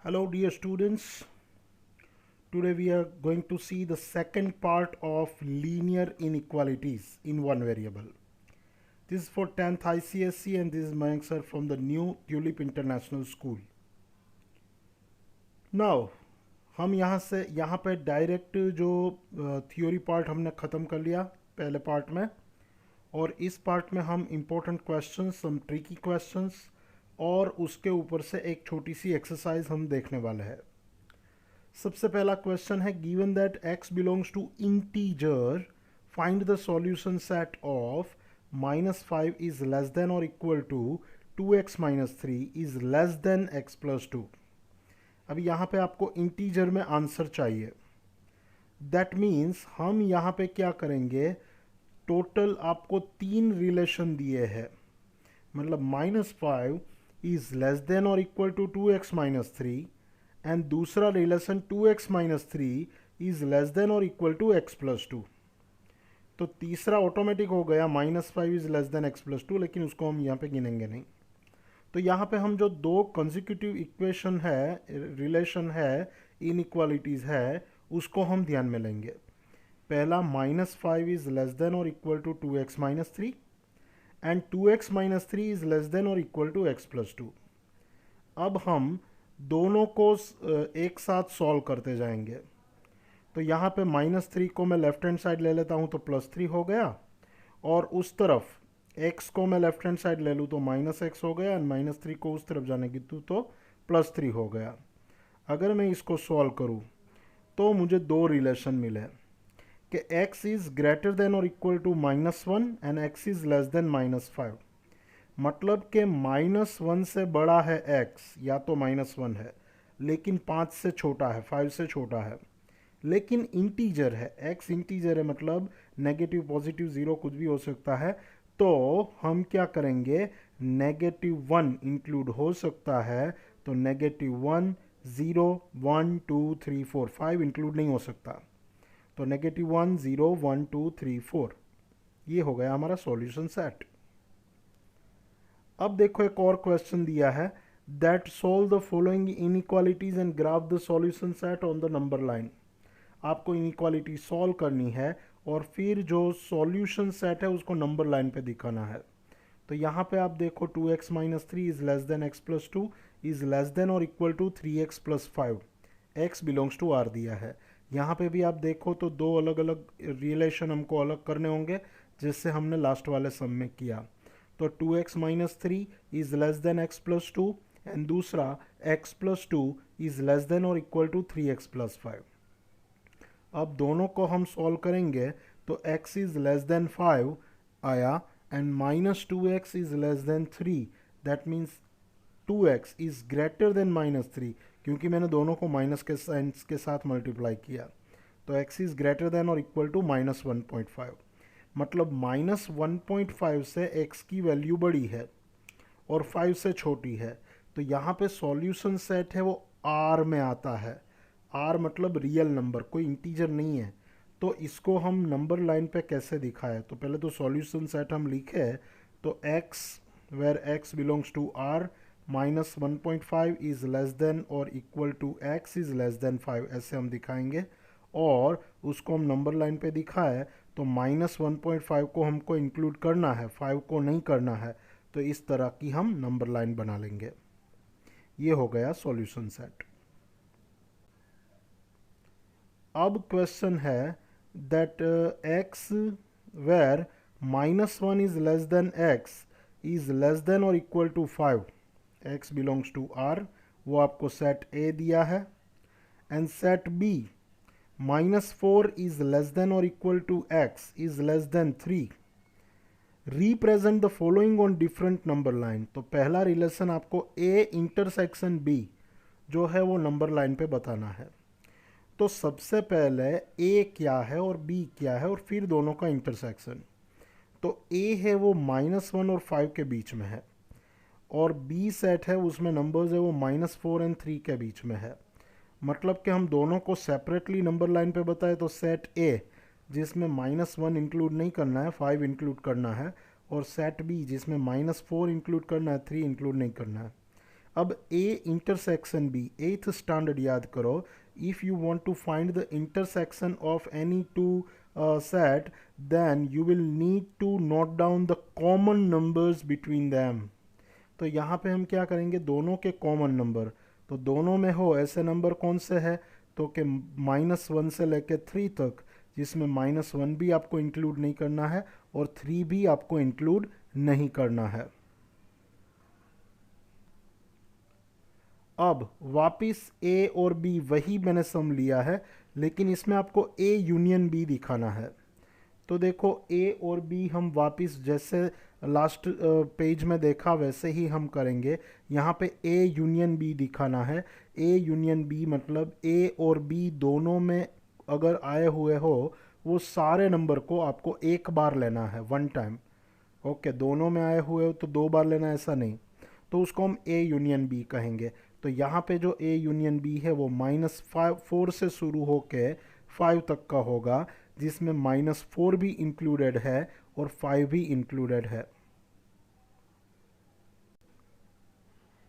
Hello dear students, today we are going to see the second part of linear inequalities in one variable. This is for 10th ICSE and this is Mayank sir from the new Tulip International School. Now, हम यहाँ पे direct जो theory part हमने ख़त्म कर लिया पहले part में, और इस पार्ट में हम इम्पोर्टेंट क्वेश्चंस, सम ट्रिकी क्वेश्चंस और उसके ऊपर से एक छोटी सी एक्सरसाइज हम देखने वाले हैं. सबसे पहला क्वेश्चन है given that x belongs to integer find the solution set of -5 is less than और equal to 2x - 3 is less than x + 2. अब यहाँ पे आपको इंटीजर में आंसर चाहिए. दैट मीन्स हम यहाँ पे क्या करेंगे, टोटल आपको 3 रिलेशन दिए हैं, मतलब -5 इज लेस देन और इक्वल टू 2x - 3 एंड दूसरा relation 2x - 3 is less than और इक्वल टू x + 2. तो तीसरा ऑटोमेटिक हो गया -5 इज लेस देन x + 2, लेकिन उसको हम यहाँ पे गिनेंगे नहीं. तो यहाँ पे हम जो दो कंसेक्यूटिव इक्वेशन है, रिलेशन है, इनइक्वालिटीज है, उसको हम ध्यान में लेंगे. पहला -5 इज लेस देन और equal to 2x - 3 and 2x - 3 is less than और इक्वल टू x + 2. अब हम दोनों को एक साथ सॉल्व करते जाएंगे. तो यहाँ पे -3 को मैं लेफ्ट हैंड साइड ले लेता हूँ तो +3 हो गया, और उस तरफ x को मैं लेफ्ट हैंड साइड ले लूँ तो -x हो गया, एंड -3 को उस तरफ जाने की तो +3 हो गया. अगर मैं इसको सॉल्व करूँ तो मुझे दो रिलेशन मिले कि x इज़ ग्रेटर देन और equal to -1 and x is less than -5. मतलब कि -1 से बड़ा है x, या तो -1 है लेकिन 5 से छोटा है, 5 से छोटा है, लेकिन इंटीजर है, x इंटीजर है, मतलब नेगेटिव, पॉजिटिव, ज़ीरो कुछ भी हो सकता है. तो हम क्या करेंगे, -1 इंक्लूड हो सकता है, तो -1, 0, 1, 2, 3, 4, 5 इंक्लूड नहीं हो सकता. तो -1, 0, 1, 2, 3, 4, ये हो गया हमारा सॉल्यूशन सेट. अब देखो एक और क्वेश्चन दिया है that solve the following inequalities and graph the solution set on the number line. आपको इनइक्वालिटी सॉल्व करनी है और फिर जो सॉल्यूशन सेट है उसको नंबर लाइन पे दिखाना है. तो यहाँ पे आप देखो 2x - 3 is less than x + 2 is less than और equal to 3x + 5. x belongs to r दिया है. यहाँ पे भी आप देखो तो दो अलग अलग रिलेशन हमको अलग करने होंगे, जिससे हमने लास्ट वाले सम में किया. तो 2x - 3 is less than x + 2 and दूसरा x + 2 इज लेस देन और इक्वल टू 3x + 5. अब दोनों को हम सॉल्व करेंगे तो x इज लेस देन 5 आया and -2x is less than 3. That means 2x is greater then -3, क्योंकि मैंने दोनों को माइनस के साइन के साथ मल्टीप्लाई किया. तो x इज ग्रेटर देन और इक्वल टू -1.5. मतलब -1.5 से x की वैल्यू बड़ी है और 5 से छोटी है. तो यहाँ पे सॉल्यूशन सेट है वो r में आता है. r मतलब रियल नंबर, कोई इंटीजर नहीं है. तो इसको हम नंबर लाइन पे कैसे दिखाए, तो पहले तो सॉल्यूशन सेट हम लिखे, तो x where x belongs to r -1.5 is less than और equal to x is less than 5, ऐसे हम दिखाएंगे. और उसको हम नंबर लाइन पे दिखाए तो -1.5 को हमको इंक्लूड करना है, 5 को नहीं करना है. तो इस तरह की हम नंबर लाइन बना लेंगे. ये हो गया सॉल्यूशन सेट. अब क्वेश्चन है that x where -1 is less than x is less than और equal to 5. x belongs to r, वो आपको सेट A दिया है. And set B -4 is less than और equal to x is less than 3. Represent the following on different number line. तो पहला relation आपको A intersection B जो है वो नंबर लाइन पे बताना है. तो सबसे पहले A क्या है और B क्या है और फिर दोनों का इंटरसेक्शन. तो A है वो -1 और 5 के बीच में है, और B सेट है उसमें नंबर्स है वो -4 एंड 3 के बीच में है. मतलब कि हम दोनों को सेपरेटली नंबर लाइन पे बताए तो सेट A जिसमें -1 इंक्लूड नहीं करना है, 5 इंक्लूड करना है, और सेट B जिसमें -4 इंक्लूड करना है, 3 इंक्लूड नहीं करना है. अब A intersection B, eighth standard याद करो, if you want to find the intersection of any two set then you will need to note down the common numbers between them. तो यहाँ पे हम क्या करेंगे, दोनों के कॉमन नंबर, तो दोनों में हो ऐसे नंबर कौन से है, तो कि -1 से लेके 3 तक, जिसमें -1 भी आपको इंक्लूड नहीं करना है और 3 भी आपको इंक्लूड नहीं करना है। अब वापिस ए और बी वही मैंने सम लिया है, लेकिन इसमें आपको ए यूनियन बी दिखाना है। तो देखो ए और बी हम वापिस जैसे लास्ट पेज में देखा वैसे ही हम करेंगे। यहाँ पे ए यूनियन बी दिखाना है। ए यूनियन बी मतलब ए और बी दोनों में अगर आए हुए हो वो सारे नंबर को आपको एक बार लेना है, वन टाइम। ओके, दोनों में आए हुए हो तो दो बार लेना, ऐसा नहीं, तो उसको हम ए यूनियन बी कहेंगे। तो यहाँ पे जो ए यूनियन बी है वो -4 से शुरू होके 5 तक का होगा, जिसमें -4 भी इंक्लूडेड है और 5 भी इंक्लूडेड है।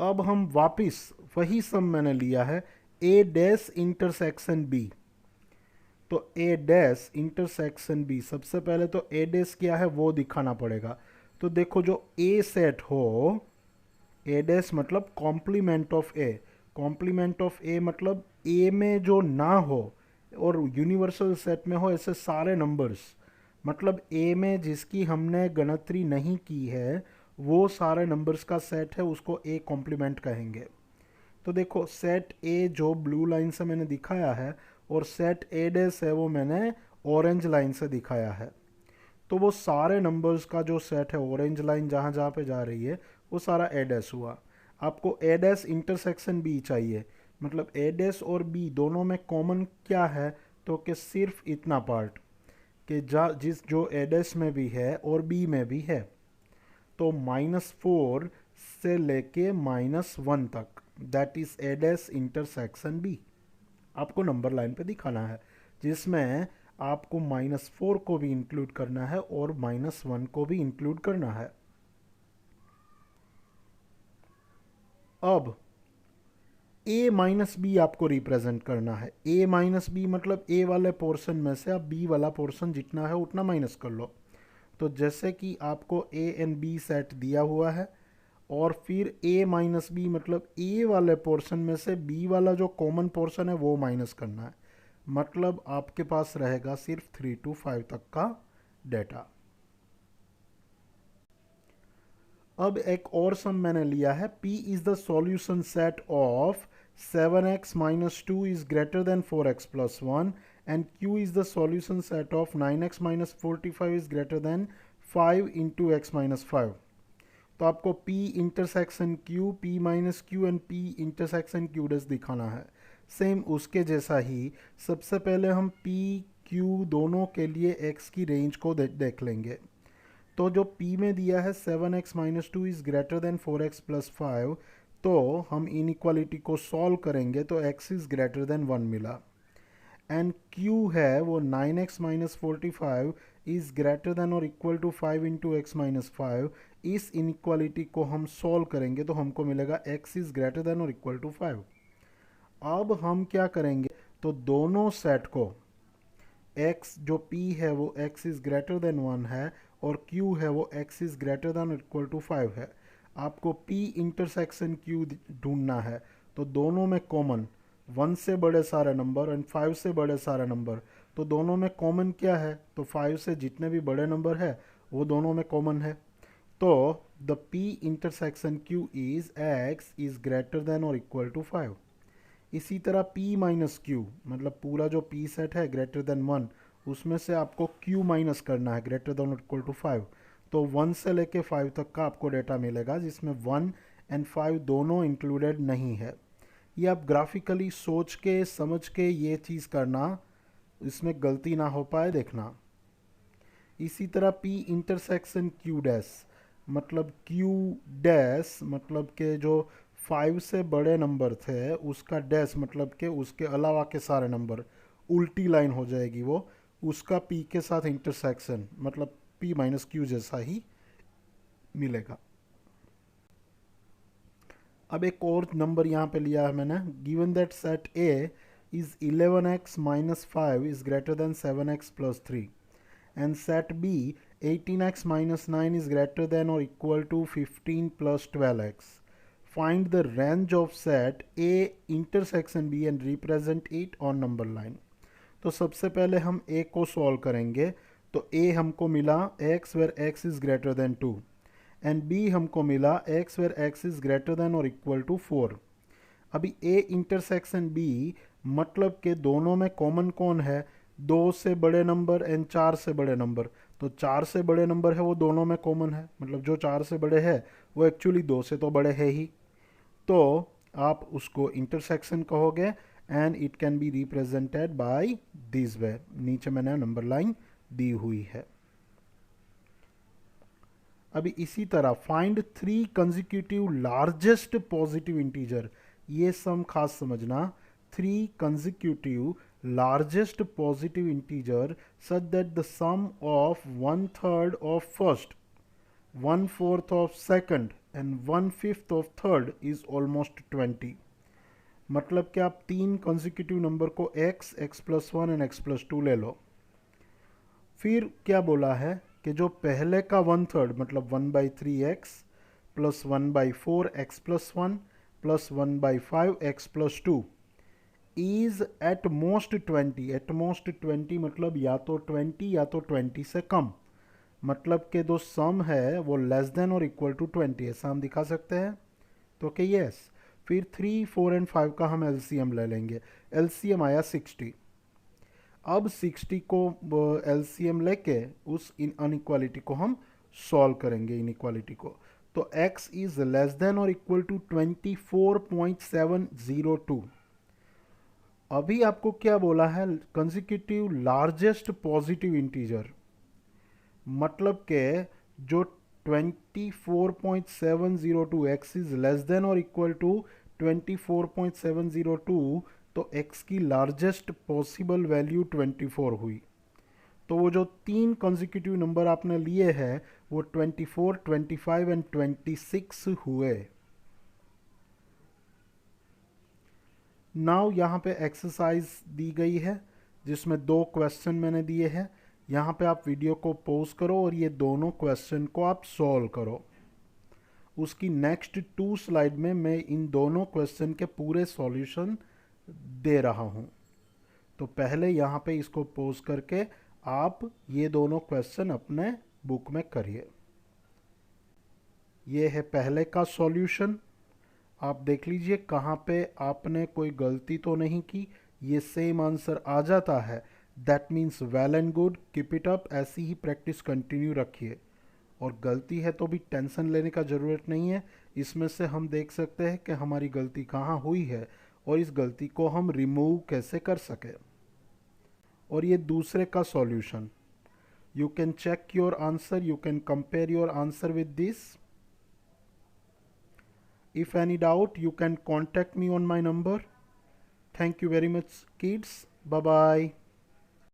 अब हम वापिस वही सम मैंने लिया है, ए डैश इंटरसेक्शन बी। तो ए डैश इंटरसेक्शन बी, सबसे पहले तो ए डैश क्या है वो दिखाना पड़ेगा। तो देखो जो ए सेट हो, ए डैश मतलब complement of A, complement of A मतलब ए में जो ना हो और यूनिवर्सल सेट में हो ऐसे सारे नंबर्स, मतलब ए में जिसकी हमने गणतरी नहीं की है वो सारे नंबर्स का सेट है, उसको ए कॉम्प्लीमेंट कहेंगे। तो देखो सेट ए जो ब्लू लाइन से मैंने दिखाया है और सेट ए डैश है वो मैंने ऑरेंज लाइन से दिखाया है। तो वो सारे नंबर्स का जो सेट है, ऑरेंज लाइन जहाँ जहाँ पे जा रही है वो सारा ए डैश हुआ। आपको ए डैश इंटरसेक्शन बी चाहिए, मतलब ए डैश और बी दोनों में कॉमन क्या है, तो कि सिर्फ इतना पार्ट कि जिस जो ए डैश में भी है और बी में भी है। तो -4 से लेके -1 तक, that is A dash intersection B, आपको नंबर लाइन पे दिखाना है, जिसमें आपको -4 को भी इंक्लूड करना है और -1 को भी इंक्लूड करना है। अब a माइनस बी आपको रिप्रेजेंट करना है। a माइनस बी मतलब a वाले पोर्शन में से आप b वाला पोर्शन जितना है उतना माइनस कर लो। तो जैसे कि आपको a एंड b सेट दिया हुआ है और फिर a माइनस बी मतलब a वाले पोर्शन में से b वाला जो कॉमन पोर्शन है वो माइनस करना है, मतलब आपके पास रहेगा सिर्फ 3 to 5 तक का डेटा। अब एक और सम मैंने लिया है, P is the solution set of 7x minus 2 is greater than 4x plus 1 and Q is the solution set of 9x minus 45 is greater than 5 into x minus 5। तो आपको P intersection Q, P minus Q and P intersection Q dash दिखाना है। Same उसके जैसा ही सबसे पहले हम P Q दोनों के लिए x की रेंज को देख लेंगे। तो जो P में दिया है 7x minus 2 is greater then 4x plus 5, तो हम इनइक्वालिटी को सॉल्व करेंगे तो x इज़ ग्रेटर देन 1 मिला। एंड Q है वो 9x minus 45 is greater than और equal to 5 into x minus 5। इस इनइक्वालिटी को हम सॉल्व करेंगे तो हमको मिलेगा x इज़ ग्रेटर देन और इक्वल टू 5। अब हम क्या करेंगे, तो दोनों सेट को x जो P है वो x इज़ ग्रेटर देन 1 है और Q है वो x is greater than equal to 5 है। आपको P इंटरसेक्शन Q ढूंढना है। तो दोनों में कॉमन 1 से बड़े सारे नंबर एंड 5 से बड़े सारे नंबर, तो दोनों में कॉमन क्या है, तो 5 से जितने भी बड़े नंबर है वो दोनों में कॉमन है। तो the P intersection Q is x is greater than और इक्वल टू 5। इसी तरह P माइनस Q मतलब पूरा जो P सेट है ग्रेटर देन 1, उसमें से आपको Q माइनस करना है ग्रेटर देन और इक्वल टू 5। तो 1 से लेके 5 तक का आपको डेटा मिलेगा जिसमें 1 एंड 5 दोनों इंक्लूडेड नहीं है। ये आप ग्राफिकली सोच के समझ के ये चीज़ करना, इसमें गलती ना हो पाए देखना। इसी तरह P इंटरसेक्शन Q डैश मतलब Q डैश मतलब के जो 5 से बड़े नंबर थे उसका डैश मतलब के उसके अलावा के सारे नंबर, उल्टी लाइन हो जाएगी वो, उसका P के साथ इंटरसेक्शन मतलब P माइनस Q जैसा ही मिलेगा। अब एक और नंबर यहाँ पे लिया है मैंने, given that set A is 11x minus 5 is greater than 7x plus 3 and set B 18x minus 9 is greater than or equal to 15 plus 12x. Find the range of set A intersection B and represent it on number line. तो सबसे पहले हम A को solve करेंगे। तो A हमको मिला x where x is greater than 2 and B हमको मिला x where x is greater than or equal to 4। अभी A इंटरसेक्शन B मतलब के दोनों में कॉमन कौन है? 2 से बड़े नंबर एंड 4 से बड़े नंबर। तो 4 से बड़े नंबर है वो दोनों में कॉमन है, मतलब जो 4 से बड़े है वो एक्चुअली 2 से तो बड़े है ही। तो आप उसको इंटरसेक्शन कहोगे and it can be represented by this way. नीचे मैंने नंबर लाइन दी हुई है। अभी इसी तरह find 3 consecutive largest positive integer. ये सम खास समझना, 3 consecutive largest positive integer such that the sum of 1/3 of first, 1/4 of second and 1/5 of third is almost 20। मतलब कि आप 3 consecutive नंबर को x, x plus 1 and x plus 2 ले लो। फिर क्या बोला है कि जो पहले का 1/3 मतलब 1/3x plus 1/4x plus 1 plus 1/5x plus 2 is at most 20। At most 20 मतलब या तो 20 या तो 20 से कम, मतलब कि जो सम है वो लेस देन और इक्वल टू 20, ऐसा हम दिखा सकते हैं। तो कि यस। फिर 3, 4 एंड 5 का हम एलसीएम ले लेंगे। एलसीएम आया 60। अब 60 को एलसीएम लेके उस अनइक्वालिटी को हम सॉल्व करेंगे, इनइक्वालिटी को। तो x इज लेस देन और इक्वल टू 24.702। अभी आपको क्या बोला है? कंसेक्यूटिव लार्जेस्ट पॉजिटिव इंटीजर, मतलब के जो 24.702 x इज लेस देन और इक्वल टू 24.702, तो x की लार्जेस्ट पॉसिबल वैल्यू 24 हुई। तो वो जो 3 कंसेक्यूटिव नंबर आपने लिए हैं वो 24, 25 एंड 26 हुए। नाउ यहाँ पे एक्सरसाइज दी गई है जिसमें 2 क्वेश्चन मैंने दिए हैं। यहाँ पे आप वीडियो को पॉज करो और ये दोनों क्वेश्चन को आप सॉल्व करो। उसकी नेक्स्ट 2 स्लाइड में मैं इन दोनों क्वेश्चन के पूरे सॉल्यूशन दे रहा हूँ। तो पहले यहाँ पे इसको पॉज करके आप ये दोनों क्वेश्चन अपने बुक में करिए। ये है पहले का सॉल्यूशन। आप देख लीजिए कहाँ पे आपने कोई गलती तो नहीं की, ये सेम आंसर आ जाता है। That means well and good, keep it up, ऐसी ही प्रैक्टिस कंटिन्यू रखिए। और गलती है तो भी टेंशन लेने का ज़रूरत नहीं है। इसमें से हम देख सकते हैं कि हमारी गलती कहाँ हुई है और इस गलती को हम रिमूव कैसे कर सके। और ये दूसरे का solution, you can check your answer, you can compare your answer with this. If any doubt, you can contact me on my number. Thank you very much, kids. Bye bye.